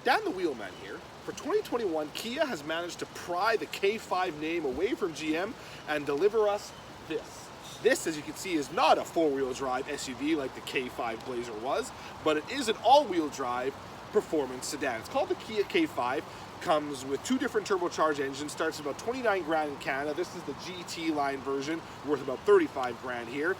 Dan the Wheelman here. For 2021, Kia has managed to pry the K5 name away from GM and deliver us this. This, as you can see, is not a four-wheel drive SUV like the K5 Blazer was, but it is an all-wheel drive performance sedan. It's called the Kia K5. Comes with two different turbocharged engines, starts at about 29 grand in Canada. This is the GT line version, worth about 35 grand here.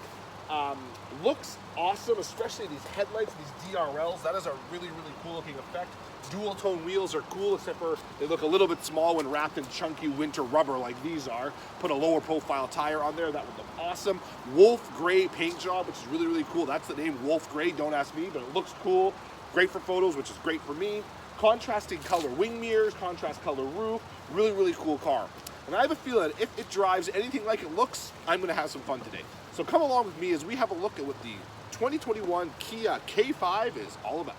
Looks awesome, especially these headlights, these DRLs. That is a really, really cool looking effect. Dual tone wheels are cool, except for they look a little bit small when wrapped in chunky winter rubber like these are. Put a lower profile tire on there, that would look awesome. Wolf gray paint job, which is really, really cool. That's the name, Wolf Gray, don't ask me, but it looks cool. Great for photos, which is great for me. Contrasting color wing mirrors, contrast color roof, really, really cool car. And I have a feeling that if it drives anything like it looks, I'm gonna have some fun today. So come along with me as we have a look at what the 2021 Kia K5 is all about.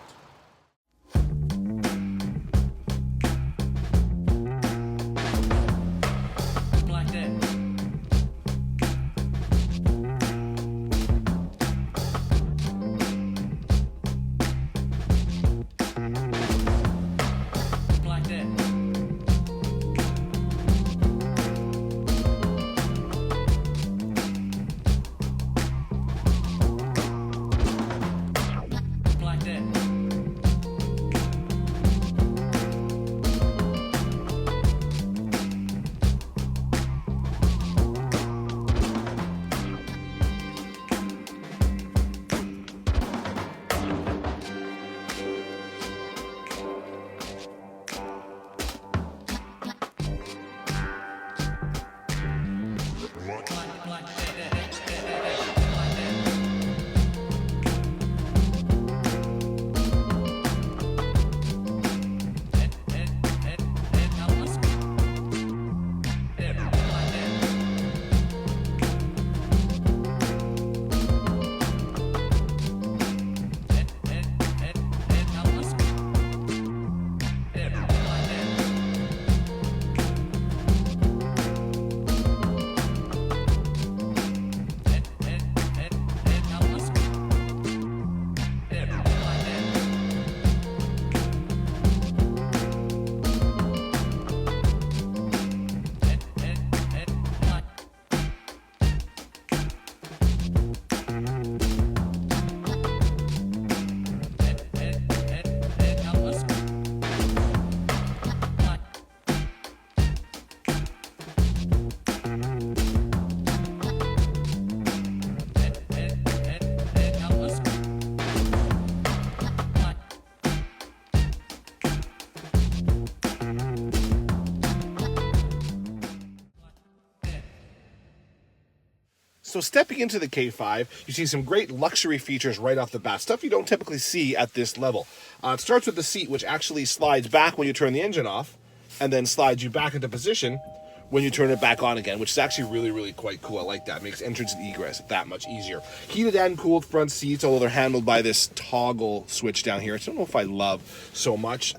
So stepping into the K5, you see some great luxury features right off the bat, stuff you don't typically see at this level. It starts with the seat, which actually slides back when you turn the engine off, and then slides you back into position when you turn it back on again, which is actually really, really quite cool. I like that. It makes entrance and egress that much easier. Heated and cooled front seats, although they're handled by this toggle switch down here. I don't know if I love so much.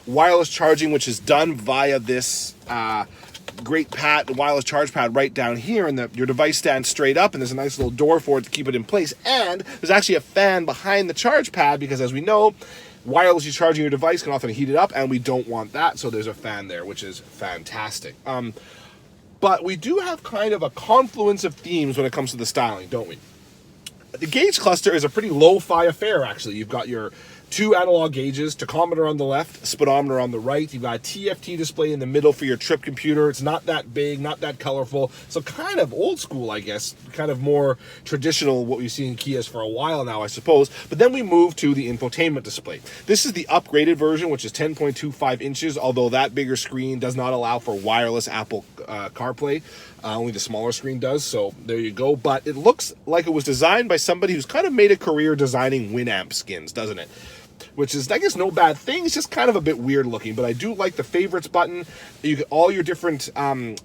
Wireless charging, which is done via this great wireless charge pad right down here, and your device stands straight up, and there's a nice little door for it to keep it in place. And there's actually a fan behind the charge pad because, as we know, wirelessly charging your device can often heat it up, and we don't want that, so there's a fan there, which is fantastic. But we do have kind of a confluence of themes when it comes to the styling, don't we? The gauge cluster is a pretty lo-fi affair, actually. You've got your two analog gauges, tachometer on the left, speedometer on the right. You've got a TFT display in the middle for your trip computer. It's not that big, not that colorful. So kind of old school, I guess. Kind of more traditional, what we've seen in Kias for a while now, I suppose. But then we move to the infotainment display. This is the upgraded version, which is 10.25 inches, although that bigger screen does not allow for wireless Apple CarPlay. Only the smaller screen does, so there you go. But it looks like it was designed by somebody who's kind of made a career designing Winamp skins, doesn't it? Which is, I guess, no bad thing. It's just kind of a bit weird looking, but I do like the favorites button. All your different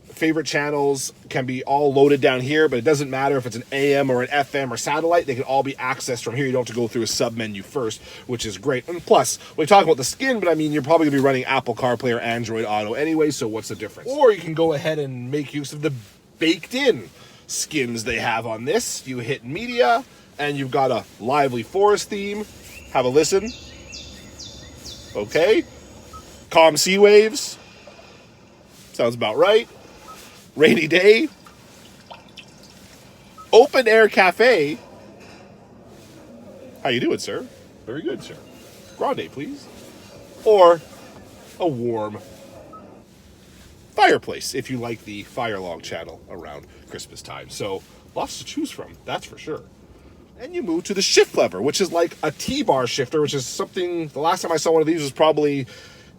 favorite channels can be all loaded down here, but it doesn't matter if it's an AM or an FM or satellite. They can all be accessed from here. You don't have to go through a sub menu first, which is great. And plus, we talk about the skin, but I mean, you're probably gonna be running Apple CarPlay or Android Auto anyway, so what's the difference? Or you can go ahead and make use of the baked-in skins they have on this. You hit media, and you've got a lively forest theme. Have a listen. Okay, Calm sea waves. Sounds about right. Rainy day. Open air cafe. How you doing, sir? Very good, sir. Grande, please. Or a warm fireplace if you like the fire log channel around Christmas time. So lots to choose from, that's for sure. And you move to the shift lever, which is like a T-bar shifter, which is something, the last time I saw one of these was probably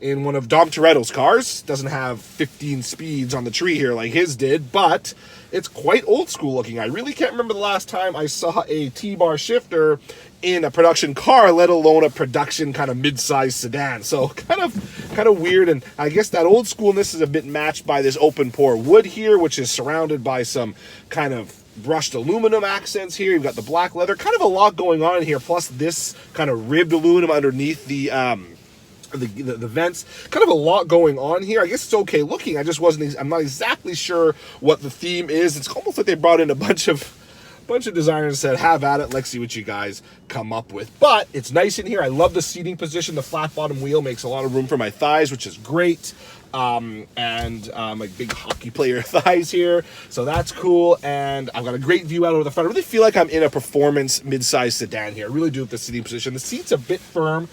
in one of Dom Toretto's cars. Doesn't have 15 speeds on the tree here like his did, but it's quite old school looking. I really can't remember the last time I saw a T-bar shifter in a production car, let alone a production kind of mid-sized sedan. So kind of weird, and I guess that old schoolness is a bit matched by this open pore wood here, which is surrounded by some kind of brushed aluminum accents here. You've got the black leather, kind of a lot going on in here, plus this kind of ribbed aluminum underneath the vents. Kind of a lot going on here. I guess it's okay looking. I'm not exactly sure what the theme is. It's almost like they brought in a bunch of designers and said, have at it, let's see what you guys come up with. But it's nice in here. I love the seating position. The flat bottom wheel makes a lot of room for my thighs, which is great. Like big hockey player thighs here, so that's cool. And I've got a great view out over the front. I really feel like I'm in a performance mid-size sedan here. I really do with the seating position. The seat's a bit firm,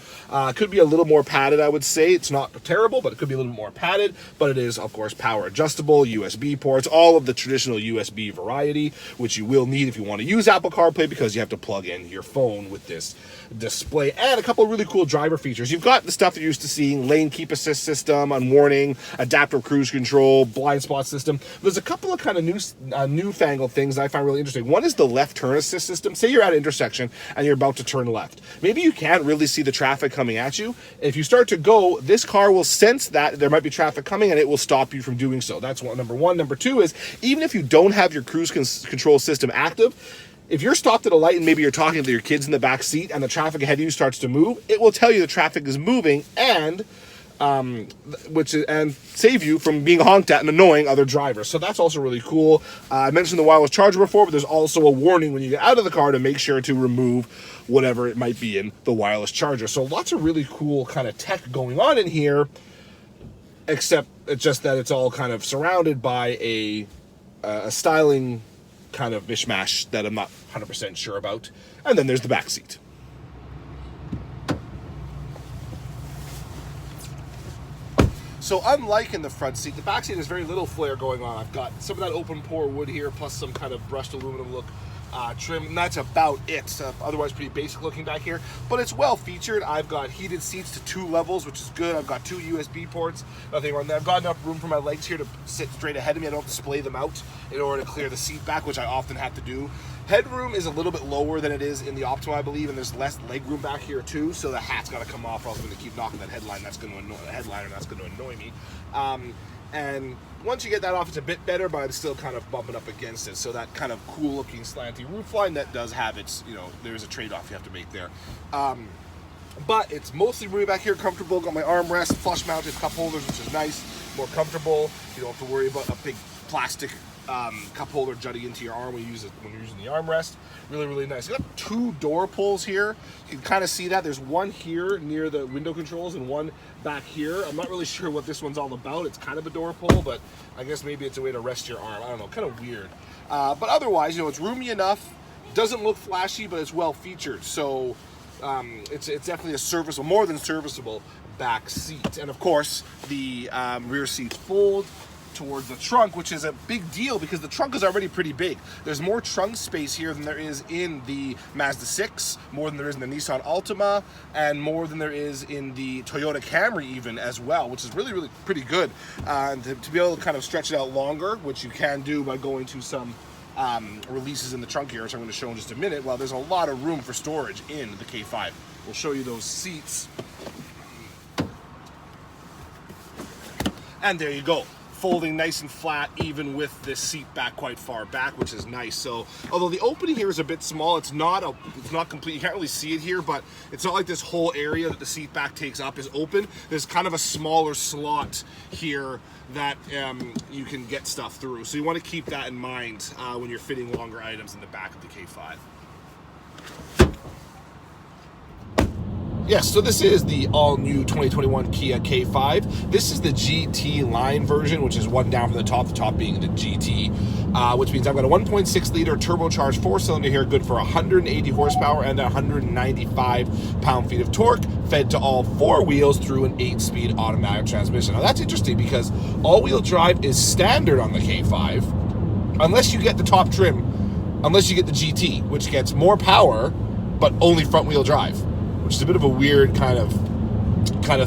could be a little more padded, I would say. It's not terrible, but it could be a little more padded. But it is, of course, power adjustable, USB ports, all of the traditional USB variety, which you will need if you want to use Apple CarPlay, because you have to plug in your phone with this display. And a couple of really cool driver features. You've got the stuff you're used to seeing: lane keep assist system on warning, adaptive cruise control, blind spot system. There's a couple of kind of newfangled things that I find really interesting. One is the left turn assist system. Say you're at an intersection and you're about to turn left. Maybe you can't really see the traffic coming at you. If you start to go, this car will sense that there might be traffic coming and it will stop you from doing so. That's number one. Number two is, even if you don't have your cruise control system active, if you're stopped at a light and maybe you're talking to your kids in the back seat and the traffic ahead of you starts to move, it will tell you the traffic is moving and save you from being honked at and annoying other drivers. So that's also really cool. I mentioned the wireless charger before, but there's also a warning when you get out of the car to make sure to remove whatever it might be in the wireless charger. So lots of really cool kind of tech going on in here, except it's just that it's all kind of surrounded by a styling kind of mishmash that I'm not 100% sure about. And then there's the back seat. So unlike in the front seat, the back seat has very little flair going on. I've got some of that open pore wood here, plus some kind of brushed aluminum look trim, and that's about it. Otherwise pretty basic looking back here, but it's well featured. I've got heated seats to 2 levels, which is good. I've got 2 USB ports, nothing wrong there. I've got enough room for my legs here to sit straight ahead of me. I don't have to splay them out in order to clear the seat back, which I often have to do. Headroom is a little bit lower than it is in the Optima, I believe, and there's less leg room back here too, so the hat's got to come off, or else I'm going to keep knocking that headliner. That's going to annoy me. And once you get that off, it's a bit better, but I'm still kind of bumping up against it. So that kind of cool looking slanty roofline, that does have its, there's a trade-off you have to make there. But it's mostly roomy back here, comfortable. Got my armrest, flush mounted cup holders, which is nice, more comfortable. You don't have to worry about a big plastic cup holder jutting into your arm when you're using the armrest. Really, really nice. You got 2 door pulls here. You can kind of see that. There's one here near the window controls and one back here. I'm not really sure what this one's all about. It's kind of a door pull, but I guess maybe it's a way to rest your arm. I don't know, kind of weird. But otherwise, it's roomy enough. Doesn't look flashy, but it's well featured. So it's definitely a serviceable, more than serviceable back seat. And of course, the rear seats fold towards the trunk, which is a big deal because the trunk is already pretty big. There's more trunk space here than there is in the Mazda 6, more than there is in the Nissan Altima, and more than there is in the Toyota Camry even as well, which is really, really pretty good. And to be able to kind of stretch it out longer, which you can do by going to some releases in the trunk here, which I'm going to show in just a minute. Well, there's a lot of room for storage in the K5. We'll show you those seats. And there you go. Folding nice and flat, even with this seat back quite far back, which is nice. So although the opening here is a bit small, it's not complete. You can't really see it here, but it's not like this whole area that the seat back takes up is open. There's kind of a smaller slot here that you can get stuff through. So you want to keep that in mind when you're fitting longer items in the back of the K5. Yes, so this is the all-new 2021 Kia K5. This is the GT line version, which is one down from the top being the GT, which means I've got a 1.6-liter turbocharged 4-cylinder here, good for 180 horsepower and 195 pound-feet of torque, fed to all four wheels through an 8-speed automatic transmission. Now that's interesting because all-wheel drive is standard on the K5, unless you get the top trim, unless you get the GT, which gets more power, but only front-wheel drive. Which is a bit of a weird kind of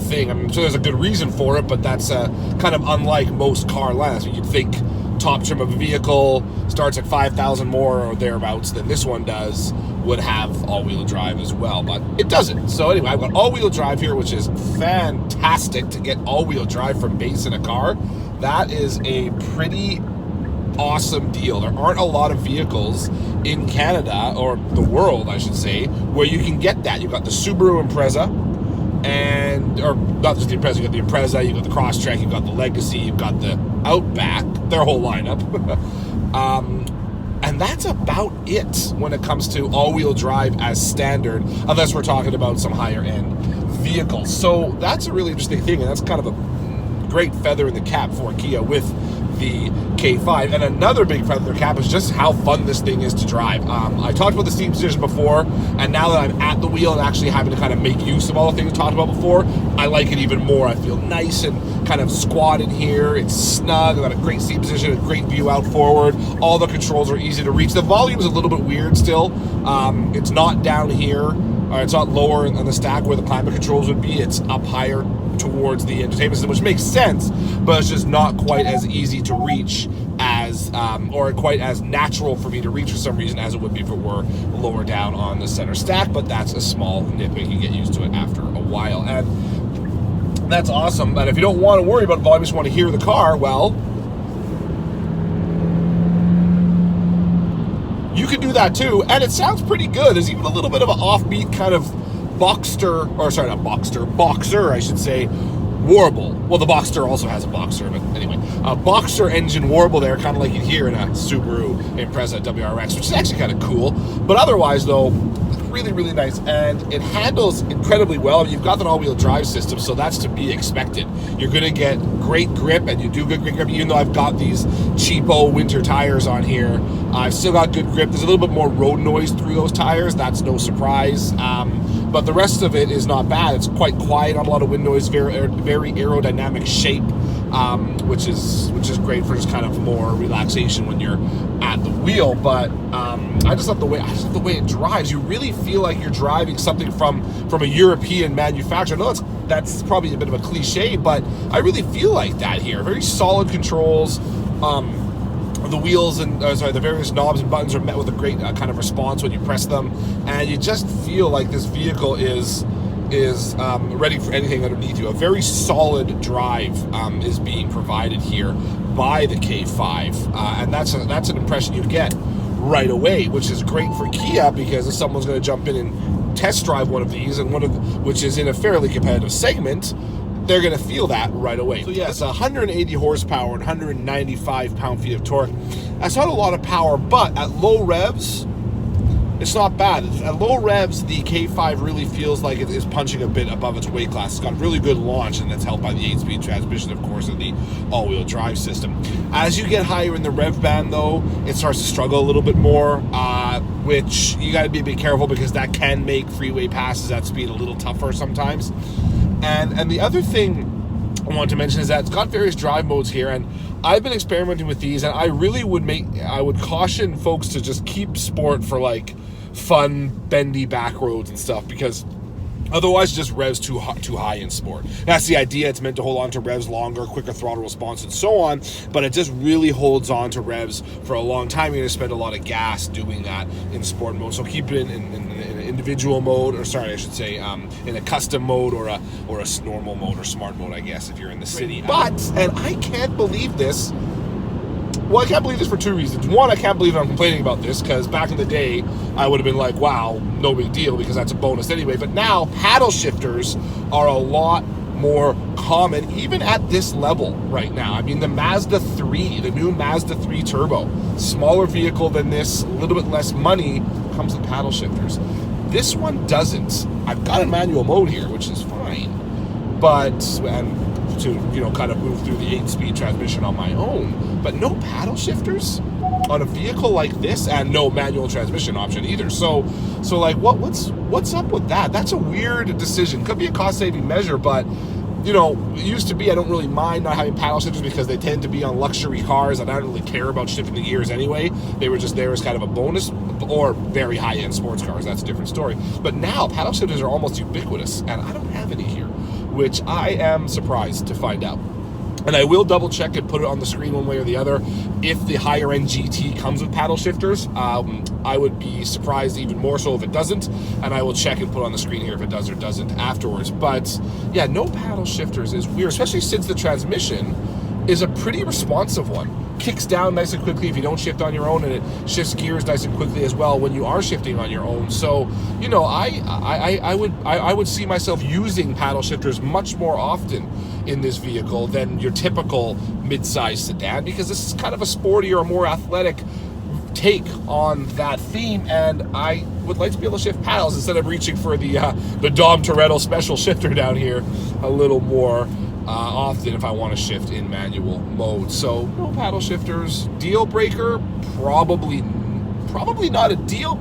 thing. I'm sure there's a good reason for it, but that's kind of unlike most car lines. You'd think top trim of a vehicle starts at 5,000 more or thereabouts than this one does would have all-wheel drive as well, but it doesn't. So anyway, I've got all-wheel drive here, which is fantastic to get all-wheel drive from base in a car. That is a pretty awesome deal. There aren't a lot of vehicles in Canada, or the world I should say, where you can get that. You've got the Subaru Impreza, or not just the Impreza, you've got the Impreza, you've got the Crosstrek, you've got the Legacy, you've got the Outback, their whole lineup. And that's about it when it comes to all-wheel drive as standard, unless we're talking about some higher-end vehicles. So that's a really interesting thing, and that's kind of a great feather in the cap for Kia with the K5. And another big feather in the cap is just how fun this thing is to drive. I talked about the seating position before, and now that I'm at the wheel and actually having to kind of make use of all the things we talked about before, I like it even more. I feel nice and kind of squatted here. It's snug. I've got a great seat position, a great view out forward. All the controls are easy to reach. The volume is a little bit weird still. It's not down here, or it's not lower in the stack where the climate controls would be. It's up higher towards the entertainment system, which makes sense, but it's just not quite as easy to reach as, or quite as natural for me to reach for some reason as it would be if it were lower down on the center stack, but that's a small nitpick. You can get used to it after a while, and that's awesome. But if you don't want to worry about volume, you just want to hear the car, well, you can do that too, and it sounds pretty good. There's even a little bit of an offbeat kind of Boxster, I should say, warble. Well, the Boxster also has a Boxster, but anyway, a Boxster engine warble there, kind of like you'd hear in a Subaru Impreza WRX, which is actually kind of cool. But otherwise, though, really, really nice, and it handles incredibly well. I mean, you've got that all-wheel drive system, so that's to be expected. You're going to get great grip, and you do good grip, even though I've got these cheapo winter tires on here. I've still got good grip. There's a little bit more road noise through those tires. That's no surprise. But the rest of it is not bad. It's quite quiet, not a lot of wind noise, very aerodynamic shape, which is great for just kind of more relaxation when you're at the wheel. But I just love the way it drives. You really feel like you're driving something from a European manufacturer. I know that's probably a bit of a cliche, but I really feel like that here. Very solid controls. The wheels and the various knobs and buttons are met with a great kind of response when you press them, and you just feel like this vehicle is ready for anything underneath you. A very solid drive is being provided here by the K5, and that's an impression you get right away, which is great for Kia, because if someone's going to jump in and test drive one of these, and which is in a fairly competitive segment, they're going to feel that right away. So yes, 180 horsepower and 195 pound-feet of torque. That's not a lot of power, but at low revs, it's not bad. At low revs, the K5 really feels like it is punching a bit above its weight class. It's got really good launch, and that's helped by the 8-speed transmission, of course, and the all-wheel drive system. As you get higher in the rev band, though, it starts to struggle a little bit more, which you got to be a bit careful, because that can make freeway passes at speed a little tougher sometimes. And the other thing I want to mention is that it's got various drive modes here, and I've been experimenting with these, and I would caution folks to just keep sport for like fun, bendy back roads and stuff, because otherwise it just revs too high in sport. That's the idea. It's meant to hold on to revs longer, quicker throttle response, and so on, but it just really holds on to revs for a long time. You're going to spend a lot of gas doing that in sport mode, so keep it in an individual mode, or sorry, I should say in a custom mode, or a normal mode, or smart mode, I guess, if you're in the city. But, and I can't believe this, well, I can't believe this for two reasons. One, I can't believe I'm complaining about this, because back in the day, I would have been like, wow, no big deal, because that's a bonus anyway. But now, paddle shifters are a lot more common, even at this level right now. I mean, the Mazda 3, the new Mazda 3 Turbo, smaller vehicle than this, a little bit less money, comes with paddle shifters. This one doesn't. I've got a manual mode here, which is fine, but and to kind of move through the 8-speed transmission on my own, but no paddle shifters on a vehicle like this, and no manual transmission option either. So like what's up with that? That's a weird decision. Could be a cost-saving measure, but it used to be I don't really mind not having paddle shifters because they tend to be on luxury cars and I don't really care about shifting the gears anyway. They were just there as kind of a bonus, or very high-end sports cars. That's a different story. But now paddle shifters are almost ubiquitous, and I don't have any here, which I am surprised to find out. And I will double check and put it on the screen one way or the other. If the higher end GT comes with paddle shifters, I would be surprised even more so if it doesn't. And I will check and put on the screen here if it does or doesn't afterwards. But yeah, no paddle shifters is weird, especially since the transmission is a pretty responsive one. Kicks down nice and quickly if you don't shift on your own, and it shifts gears nice and quickly as well when you are shifting on your own. So, I would see myself using paddle shifters much more often in this vehicle than your typical mid-size sedan, because this is kind of a sportier or more athletic take on that theme, and I would like to be able to shift paddles instead of reaching for the Dom Toretto special shifter down here a little more often if I want to shift in manual mode. So no paddle shifters. Deal breaker? Probably not a deal.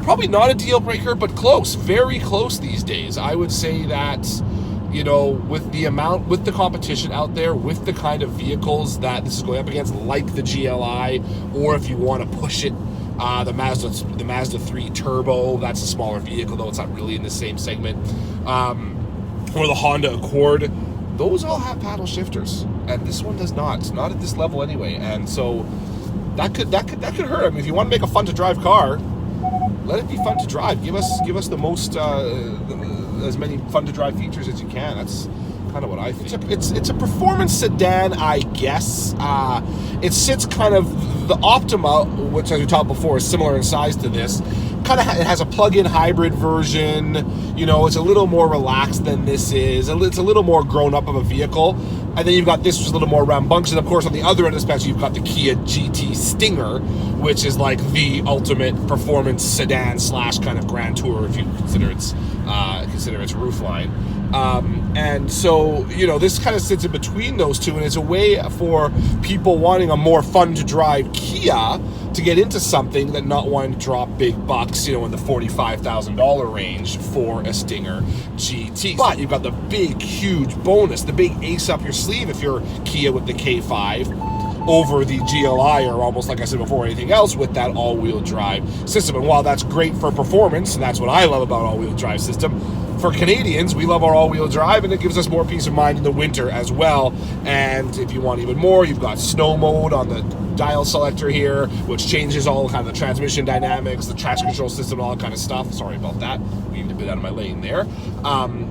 Probably not a deal breaker, but close, very close these days. I would say that, with the competition out there, with the kind of vehicles that this is going up against, like the GLI, or if you want to push it, the Mazda 3 Turbo. That's a smaller vehicle, though it's not really in the same segment. Or the Honda Accord. Those all have paddle shifters, and this one does not. It's not at this level anyway, and so that could hurt. I mean, if you want to make a fun to drive car, let it be fun to drive. Give us the most as many fun to drive features as you can. That's kind of what I think. It's a performance sedan, I guess. It sits kind of the Optima, which as we talked before is similar in size to this. It has a plug-in hybrid version. It's a little more relaxed than this is. It's a little more grown up of a vehicle. And then you've got this, which is a little more rambunctious. And of course, on the other end of the spectrum, you've got the Kia GT Stinger, which is like the ultimate performance sedan / kind of Grand Tour, if you consider its roofline. And so, this kind of sits in between those two, and it's a way for people wanting a more fun to drive Kia to get into something that not wanting to drop big bucks, in the $45,000 range for a Stinger GT. But you've got the big, huge bonus, the big ace up your sleeve if you're Kia with the K5 over the GLI, or almost like I said before, anything else with that all-wheel drive system. And while that's great for performance, and that's what I love about all-wheel drive system, for Canadians, we love our all-wheel drive, and it gives us more peace of mind in the winter as well. And if you want even more, you've got snow mode on the dial selector here, which changes all kind of the transmission dynamics, the traction control system, all that kind of stuff. Sorry about that. Weaved a bit out of my lane there.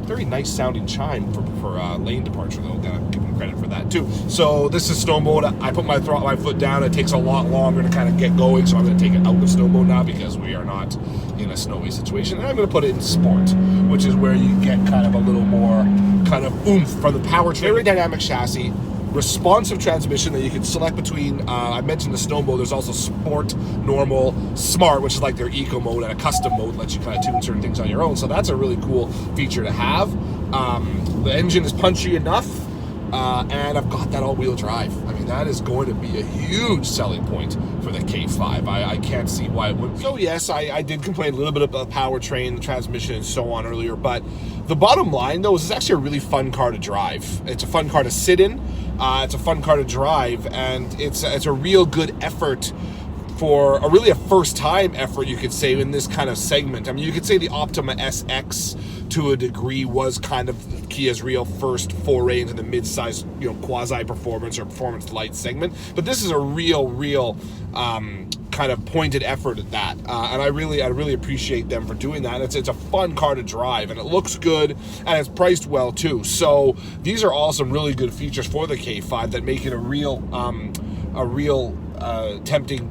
Very nice sounding chime for lane departure, though. Gotta give them credit for that too. So this is snow mode. I put my foot down. It takes a lot longer to kind of get going, so I'm going to take it out of snow mode now because we are not in a snowy situation. And I'm going to put it in sport, which is where you get kind of a little more kind of oomph from the powertrain. Very dynamic chassis, responsive transmission that you can select between. I mentioned the snow mode. There's also sport, normal, smart, which is like their eco mode, and a custom mode that lets you kind of tune certain things on your own. So that's a really cool feature to have. The engine is punchy enough, and I've got that all-wheel drive. I mean, that is going to be a huge selling point for the K5. I can't see why it wouldn't. So yes, I did complain a little bit about the powertrain, the transmission, and so on earlier, but the bottom line, though, is it's actually a really fun car to drive. It's a fun car to sit in. It's a fun car to drive, and it's a real good effort for a first-time effort, you could say, in this kind of segment. I mean, you could say the Optima SX, to a degree, was kind of Kia's real first foray into the mid-size, quasi-performance or performance-light segment. But this is a real kind of pointed effort at that, and I really appreciate them for doing that. It's a fun car to drive, and it looks good, and it's priced well too. So these are all some really good features for the K5 that make it a real tempting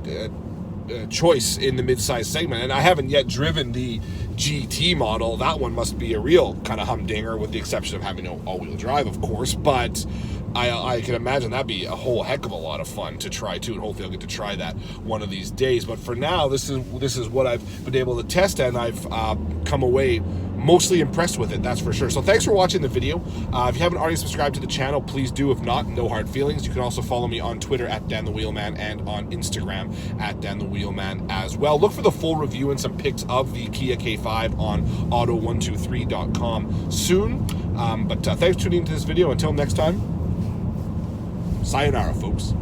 choice in the mid-size segment. And I haven't yet driven the GT model. That one must be a real kind of humdinger, with the exception of having no all-wheel drive, of course, but I can imagine that'd be a whole heck of a lot of fun to try too, and hopefully I'll get to try that one of these days. But for now, this is what I've been able to test, and I've come away mostly impressed with it, that's for sure. So thanks for watching the video. If you haven't already subscribed to the channel, please do. If not, no hard feelings. You can also follow me on Twitter at Dan the Wheelman and on Instagram at Dan the Wheelman as well. Look for the full review and some pics of the Kia K5 on auto123.com soon. But thanks for tuning into this video. Until next time, sayonara, folks.